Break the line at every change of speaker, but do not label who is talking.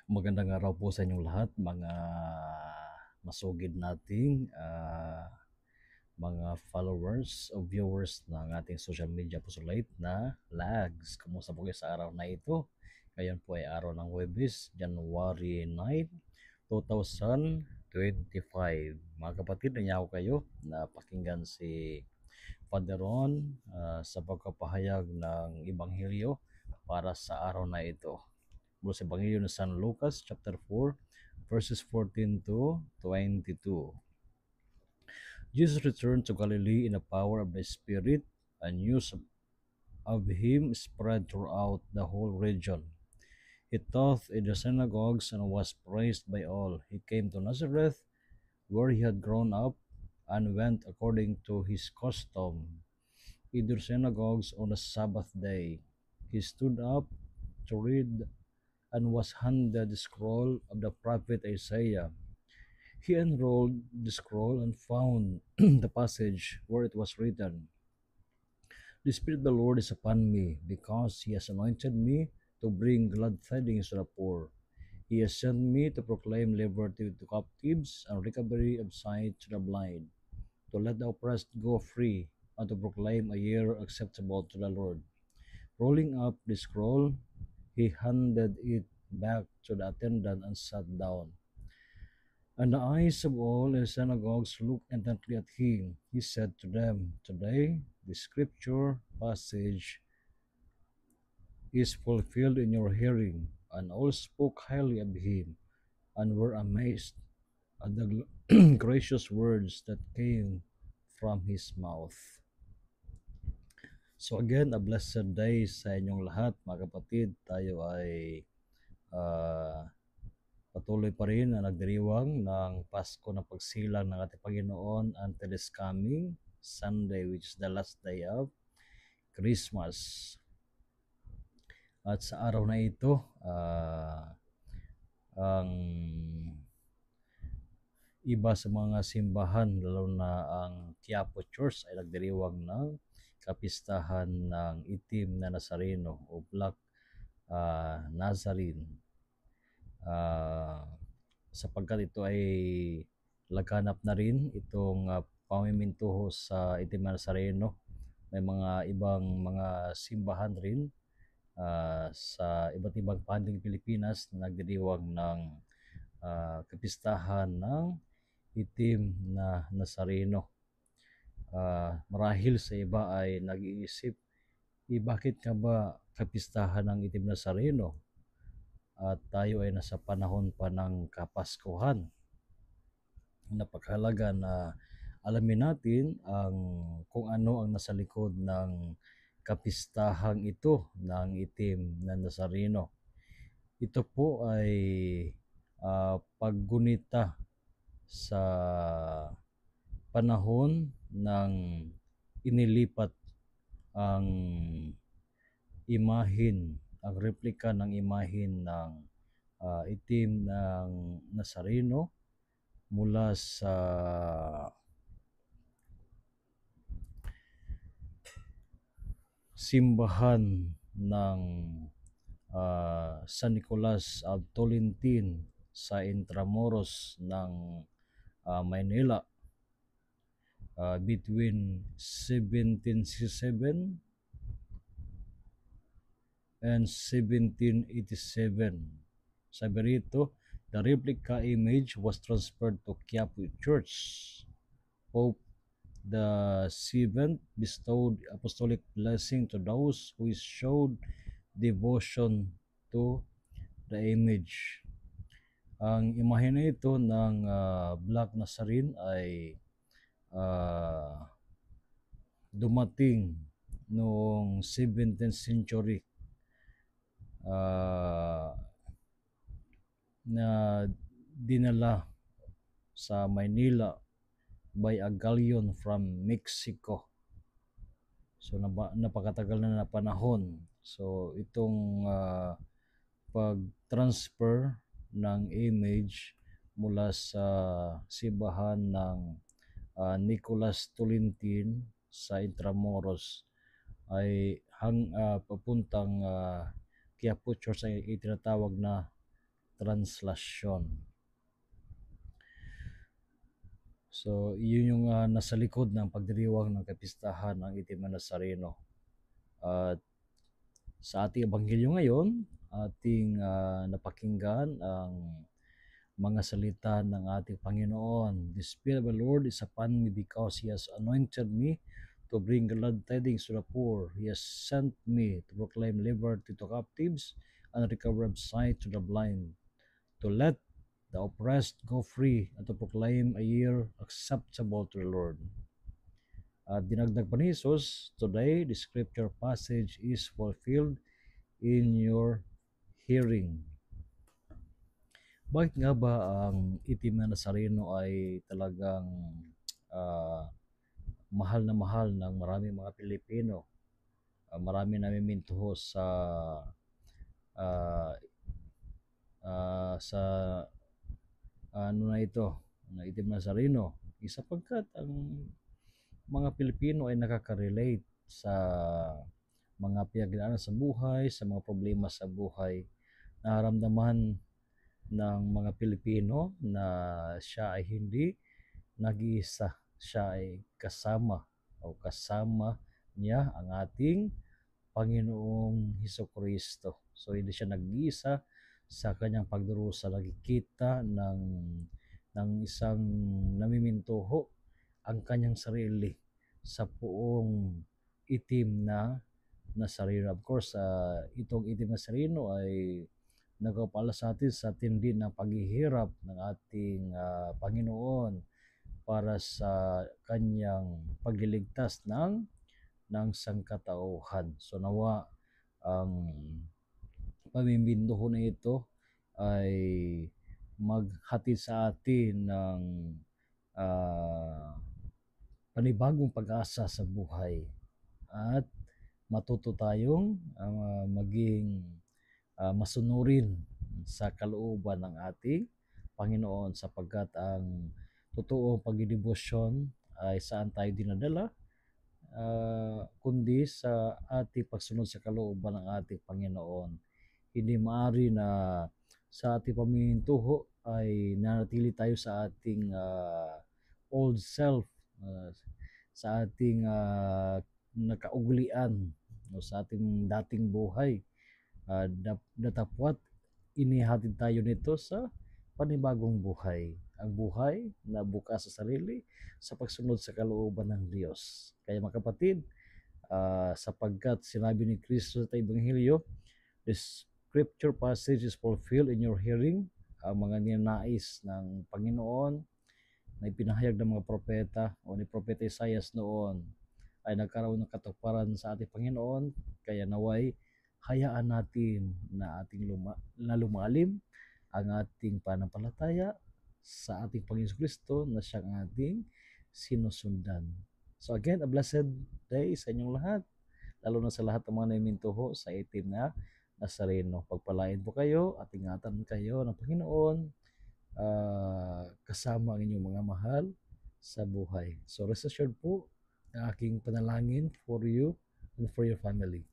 Magandang araw po sa inyong lahat, mga masugid nating mga followers o viewers ng ating social media Pusolite na Lags. Kumusta po kayo sa araw na ito? Ngayon po ay araw ng Huwebes, January 9, 2025. Mga kapatid, nanyaw kayo na pakinggan si Father Ron sa pagkapahayag ng Ebanghelyo para sa araw na ito. Mula sa Ebanghelyo ng San Lucas chapter 4 verses 14 to 22. Jesus returned to Galilee in the power of the Spirit, and news of him spread throughout the whole region. He taught in the synagogues and was praised by all. He came to Nazareth, where he had grown up, and went according to his custom in the synagogues on the Sabbath day. He stood up to read and was handed the scroll of the prophet Isaiah. He unrolled the scroll and found the passage where it was written, "The Spirit of the Lord is upon me, because he has anointed me to bring glad tidings to the poor. He has sent me to proclaim liberty to captives and recovery of sight to the blind, to let the oppressed go free, and to proclaim a year acceptable to the Lord." Rolling up the scroll, he handed it back to the attendant and sat down. And the eyes of all in the synagogues looked intently at him. He said to them, "Today the scripture passage is fulfilled in your hearing." And all spoke highly of him and were amazed at the gracious words that came from his mouth. So again, a blessed day sa inyong lahat, mga kapatid. Tayo ay patuloy pa rin na nagdiriwang ng Pasko na pagsilang ng ating Panginoon until this coming Sunday, which is the last day of Christmas. At sa araw na ito, ang iba sa mga simbahan, lalo na ang Quiapo Church, ay nagdiriwang ng kapistahan ng itim na Nazareno o Black Nazarene. Sapagkat ito ay laganap na rin itong pamimintuho sa itim na Nazareno. May mga ibang mga simbahan rin sa iba't ibang panig Pilipinas na nagdiriwang ng kapistahan ng itim na Nazareno. Marahil sa iba ay nag-iisip, bakit ka ba kapistahan ng itim na Nazareno? At tayo ay nasa panahon pa ng Kapaskuhan. Napakahalaga na alamin natin kung ano ang nasa likod ng kapistahang ito ng itim na Nazareno. Ito po ay paggunita sa panahon ng inilipat ang imahin, ang replika ng imahin ng itim ng Nazareno mula sa simbahan ng San Nicolas of Tolentino sa Intramuros ng Maynila between 1767 and 1787. Sabi rito, the replica image was transferred to Quiapo Church. Pope the Seventh bestowed apostolic blessing to those who showed devotion to the image. Ang imahe na ito ng Black Nazarene ay dumating noong 17th century na dinala sa Maynila by a galleon from Mexico. So napakatagal na panahon. So itong pag-transfer ng image mula sa simbahan ng Nicolas Tolentino sa Intramuros ay papuntang Quiapo Church ay itinatawag na translasyon. So, yun yung nasa likod ng pagdiriwang ng kapistahan ng Itim na Nazareno. At sa ating ebanghelyo ngayon, ating napakinggan ang mga salita ng ating Panginoon. The Spirit of the Lord is upon me because He has anointed me to bring glad tidings to the poor. He has sent me to proclaim liberty to captives and recovery of sight to the blind, to let the oppressed go free, and to proclaim a year acceptable to the Lord. At dinagdag pa ni Jesus, today the scripture passage is fulfilled in your hearing. Bakit nga ba ang Itim na Nazareno ay talagang mahal ng maraming mga Pilipino? Marami namimintuho sa ano na ito, na Itim na Nazareno, sapagkat ang mga Pilipino ay nakaka-relate sa mga pinagdaanan sa buhay, sa mga problema sa buhay. Nararamdaman ng mga Pilipino na siya ay hindi nag-iisa, siya ay kasama niya ang ating Panginoong Hesukristo. So hindi siya nag-iisa sa kanyang pagdurusa. Nakikita ng isang namimintuho ang kanyang sarili sa buong Itim na Nazareno. Of course, itong Itim na Nazareno ay nagpapala sa atin sa tindi ng paghihirap ng ating Panginoon para sa kanyang pagliligtas ng sangkatauhan. So nawa ang pamimintuho na ito ay maghatid sa atin ng panibagong pag-asa sa buhay at matuto tayong maging masunurin sa kalooban ng ating Panginoon, sapagkat ang totoong pagdedebosyon ay saan tayo dinadala, kundi sa ating pagsunod sa kalooban ng ating Panginoon. Hindi maaari na sa ating pamimintuho ay nanatili tayo sa ating old self, sa ating nakauglian, sa ating dating buhay. Datapwat inihatid tayo nito sa panibagong buhay. Ang buhay na bukas sa sarili sa pagsunod sa kalooban ng Diyos. Kaya mga kapatid, sapagkat sinabi ni Kristo sa Ebanghelyo, the scripture passage is fulfilled in your hearing. Ang mga ninanais ng Panginoon na ipinahayag ng mga propeta o ni Propeta Isaias noon ay nagkaroon ng katuparan sa ating Panginoon. Kaya naway hayaan natin na lumalim ang ating pananampalataya sa ating Panginoon Kristo na siyang ating sinusundan. So again, a blessed day sa inyong lahat, lalo na sa lahat ng mga naimintuho sa Itim na Nazareno. Pagpalain po kayo at ingatan kayo ng Panginoon, kasama ang inyong mga mahal sa buhay. So rest assured po na aking panalangin for you and for your family.